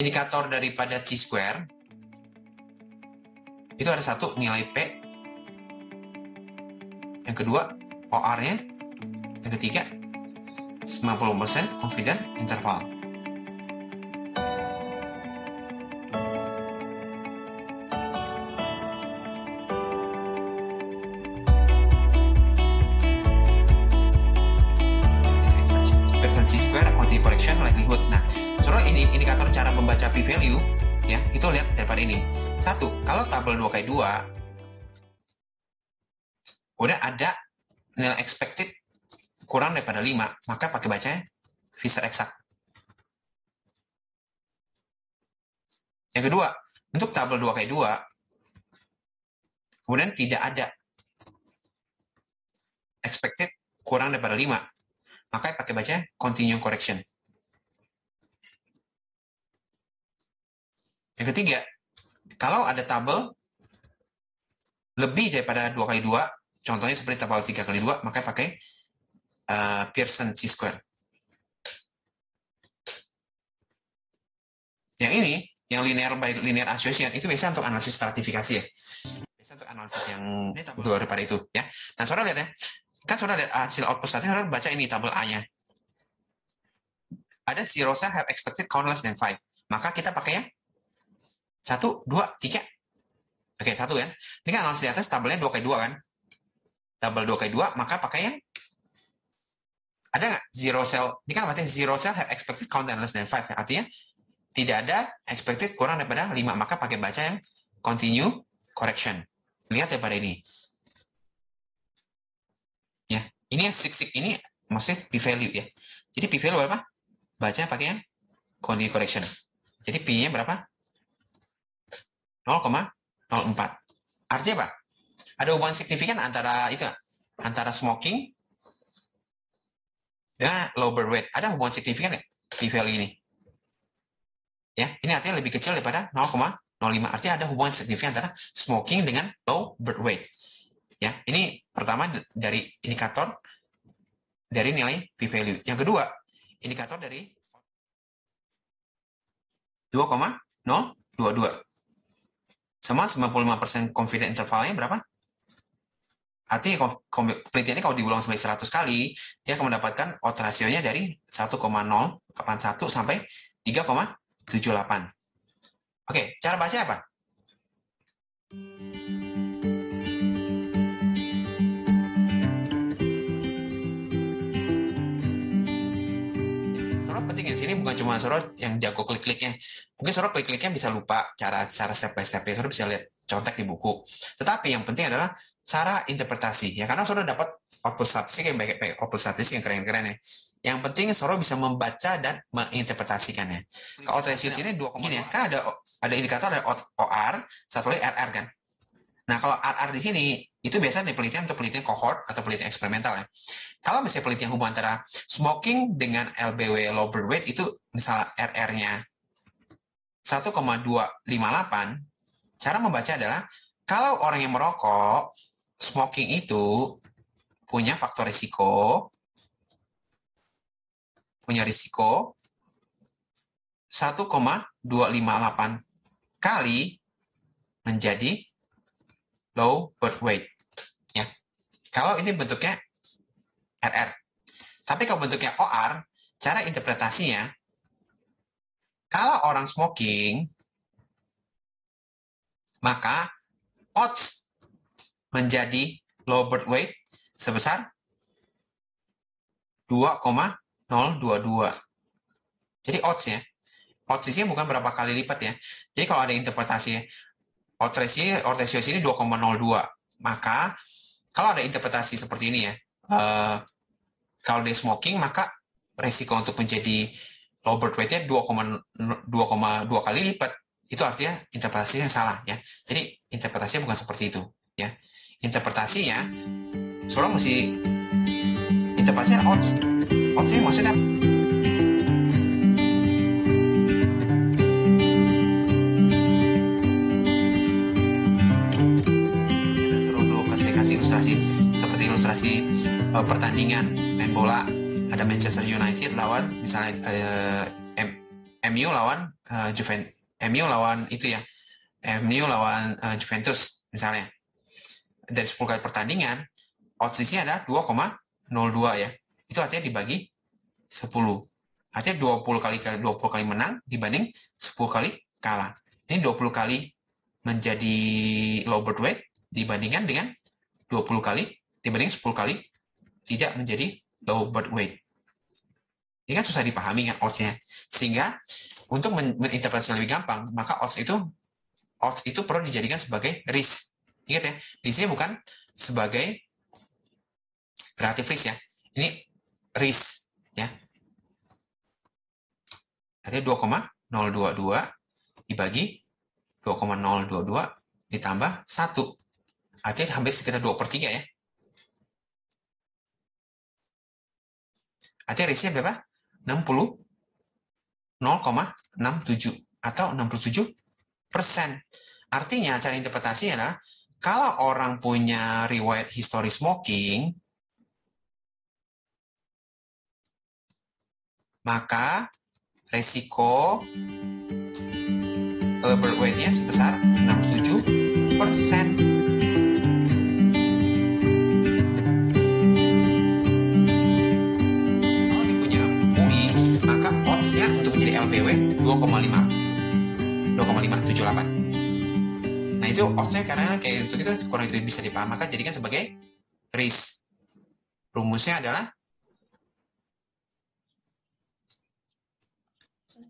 indikator daripada chi-square itu ada satu nilai P, yang kedua OR-nya, yang ketiga 90% confidence interval. Percent chi-square, quantity correction, likelihood. Nah, soalnya ini indikator cara membaca p-value ya, itu lihat daripada ini. Satu, kalau tabel 2x2 kemudian ada nilai expected kurang daripada 5, maka pakai bacanya Fisher exact. Yang kedua, untuk tabel 2x2 kemudian tidak ada expected kurang daripada 5, maka pakai bacanya continuing correction. Yang ketiga, kalau ada tabel lebih daripada 2x2, contohnya seperti tabel 3x2, maka pakai Pearson chi-square. Yang ini, yang linear by linear association, itu biasanya untuk analisis stratifikasi ya. Biasanya untuk analisis yang itu daripada itu ya. Nah, saudara lihat ya. Kan saudara lihat hasil output statistik, saudara baca ini tabel A-nya. Ada zero cell have expected count less than 5. Maka kita pakai yang 1, 2, 3. Oke, 1 kan. Ini kan analisis di atas tabelnya 2x2 kan. Tabel 2x2, maka pakai yang ada nggak zero cell? Ini kan berarti zero cell have expected count less than 5. Artinya tidak ada expected kurang daripada 5. Maka pakai baca yang continue correction. Lihat daripada ini. Ya, ini yang 6 ini maksudnya p-value ya. Jadi p-value berapa? Baca pakai yang continue correction. Jadi p-nya berapa? 0,04. Artinya apa? Ada hubungan signifikan antara itu, antara smoking dengan low birth weight. Ada hubungan signifikan ya p-value ini? Ya, ini artinya lebih kecil daripada 0,05. Artinya ada hubungan signifikan antara smoking dengan low birth weight. Ya, ini pertama dari indikator dari nilai p-value. Yang kedua, indikator dari 2,022. Sama 95% confidence intervalnya berapa? Artinya penelitian ini kalau diulang sampai 100 kali, dia akan mendapatkan odds ratio-nya dari 1,081 sampai 3,78. Oke, cara baca apa? Sorot penting di sini bukan cuma sorot yang jago klik-kliknya. Mungkin sorot klik-kliknya bisa lupa cara step by step-nya. Sorot bisa lihat contek di buku. Tetapi yang penting adalah cara interpretasi. Ya, karena sorot dapat output statistik yang baik-baik, output statistik yang keren-keren ya. Yang penting sorot bisa membaca dan menginterpretasikannya. Kalau output ratio ini 2, gini ya, kan ada indikator ada OR, satu lagi RR kan. Nah, kalau RR di sini itu biasanya penelitian untuk penelitian cohort atau penelitian eksperimental ya. Kalau misalnya penelitian hubungan antara smoking dengan LBW low birth weight itu misalnya RR-nya 1,258, cara membaca adalah kalau orang yang merokok smoking itu punya faktor risiko, punya risiko 1,258 kali menjadi low birth weight. Ya. Kalau ini bentuknya RR. Tapi kalau bentuknya OR, cara interpretasinya, kalau orang smoking, maka odds menjadi low birth weight sebesar 2,022. Jadi odds-nya bukan berapa kali lipat ya. Jadi kalau ada interpretasi odds ratio ini 2,02. Maka kalau ada interpretasi seperti ini ya, kalau dia smoking maka resiko untuk menjadi low birth weight-nya 2,2 kali lipat. Itu artinya interpretasinya salah ya. Jadi interpretasinya bukan seperti itu ya. Interpretasinya seorang mesti interpretasinya odds. Odds ini maksudnya ilustrasi seperti ilustrasi pertandingan main bola, ada Manchester United lawan misalnya MU lawan MU lawan itu ya, MU lawan Juventus misalnya. Dari 10 kali pertandingan, odds-nya ada 2,02 ya. Itu artinya dibagi 10. Artinya 20 kali menang dibanding 10 kali kalah. Ini 20 kali menjadi low bird weight dibandingkan dengan 20 kali dibanding 10 kali tidak menjadi low bird weight. Ini kan susah dipahami kan odds-nya. Sehingga untuk menginterpretasi lebih gampang, maka odds itu perlu dijadikan sebagai risk. Ingat ya, risk-nya bukan sebagai relative risk ya. Ini risk ya. Artinya 2,022 dibagi 2,022 ditambah 1. Artinya hampir sekitar 2/3 ya. Artinya risknya berapa? 0,67 atau 67%. Artinya cara interpretasi adalah kalau orang punya riwayat histori smoking, maka resiko bird weight-nya sebesar 67%. Kalau dia punya UI, maka odds-nya untuk menjadi LBW 2,578. Nah itu odds-nya karena kayak itu kita kurang itu bisa dipaham, maka jadikan sebagai risk. Rumusnya adalah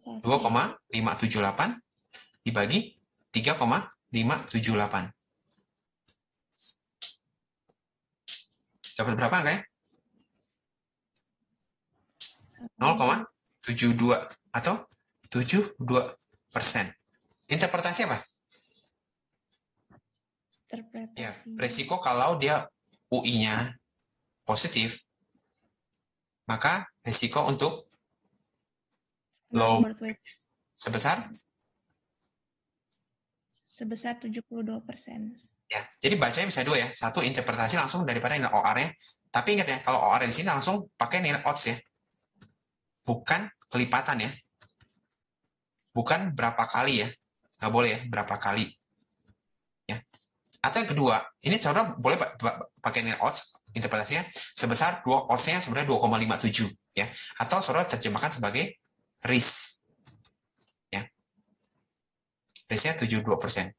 2,578 dibagi 3,578. Dapat berapa angkanya? 0,72 atau 72%. Interpretasi apa? Interpretasi. Ya, resiko kalau dia UI-nya positif, maka resiko untuk low sebesar 72%. Ya, jadi bacanya bisa dua ya. Satu interpretasi langsung daripada nilai OR-nya. Tapi ingat ya, kalau OR di sini langsung pakai nilai odds ya. Bukan kelipatan ya. Bukan berapa kali ya. Nggak boleh ya, berapa kali. Ya. Atau yang kedua, ini saudara boleh pakai nilai odds interpretasinya sebesar odds-nya sebenarnya 2,57 ya. Atau saudara terjemahkan sebagai risk. Ya. Risk-nya 72%.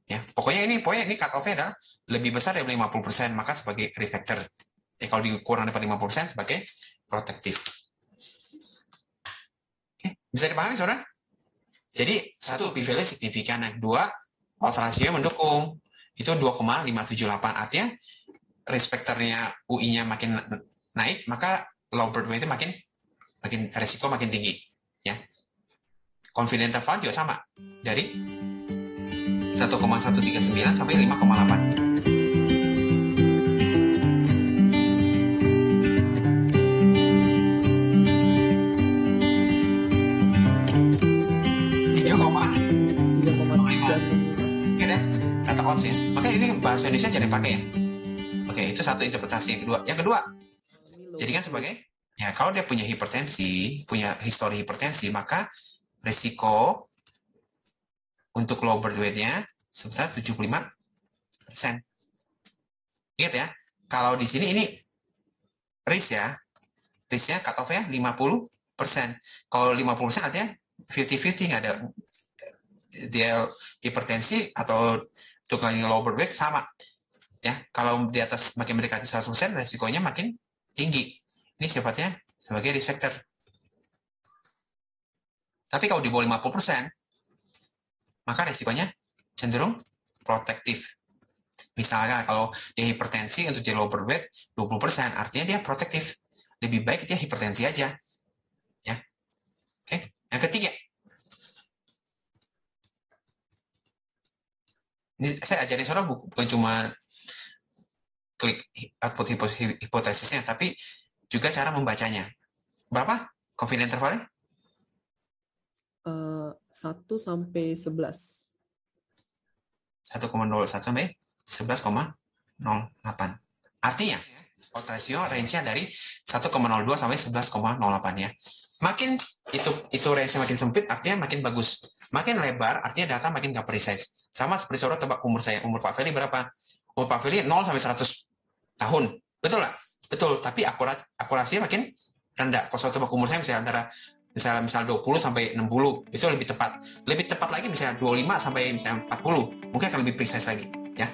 Ya, pokoknya ini cut off-nya adalah lebih besar dari 50%, maka sebagai reflector. Ya, kalau dikurang dari 50% sebagai protektif. Oke, bisa dipahami, saudara? Jadi, satu, p-value signifikan. Yang kedua, odds ratio mendukung. Itu 2,578. Artinya, risk factor-nya UI-nya makin naik, maka low bird weight-nya makin resiko makin tinggi. Ya. Confidence interval juga sama. Dari 1,139 sampai 5,8. Kata odds ya. Makanya ini bahasa Indonesia jangan dipakai ya. Oke, itu satu interpretasi. Yang kedua, jadikan sebagai ya kalau dia punya hipertensi, punya histori hipertensi, maka risiko untuk low birth weight-nya sebesar 75%. Ingat ya, kalau di sini ini risk ya. Risk-nya cut off-nya 50%. Kalau 50% artinya 50-50, nggak ada dia hipertensi atau tukang low birth weight sama. Ya, kalau di atas makin mendekati 100%, resikonya makin tinggi. Ini sifatnya sebagai risk factor. Tapi kalau di bawah 50%, maka resikonya cenderung protektif. Misalnya kalau dia hipertensi untuk jadi low birth weight 20%, artinya dia protektif. Lebih baik dia hipertensi aja. Ya. Oke. Yang ketiga. Ini saya ajarin saudara bukan cuma klik hipotesisnya, tapi juga cara membacanya. Berapa confidence intervalnya? 1 sampai 11. 1,01 sampai 11,08. Artinya, odds ratio range-nya dari 1,02 sampai 11,08 ya. Makin itu range makin sempit, artinya makin bagus. Makin lebar, artinya data makin nggak precise. Sama seperti saudara tebak umur saya. Umur Pak Ferry berapa? Umur Pak Ferry 0 sampai 100 tahun. Betul nggak? Betul. Tapi akurasinya makin rendah. Kalau saudara tebak umur saya misal 20 sampai 60, itu lebih tepat. Lebih tepat lagi misalnya 25 sampai misalnya 40. Mungkin akan lebih precise lagi. Ya.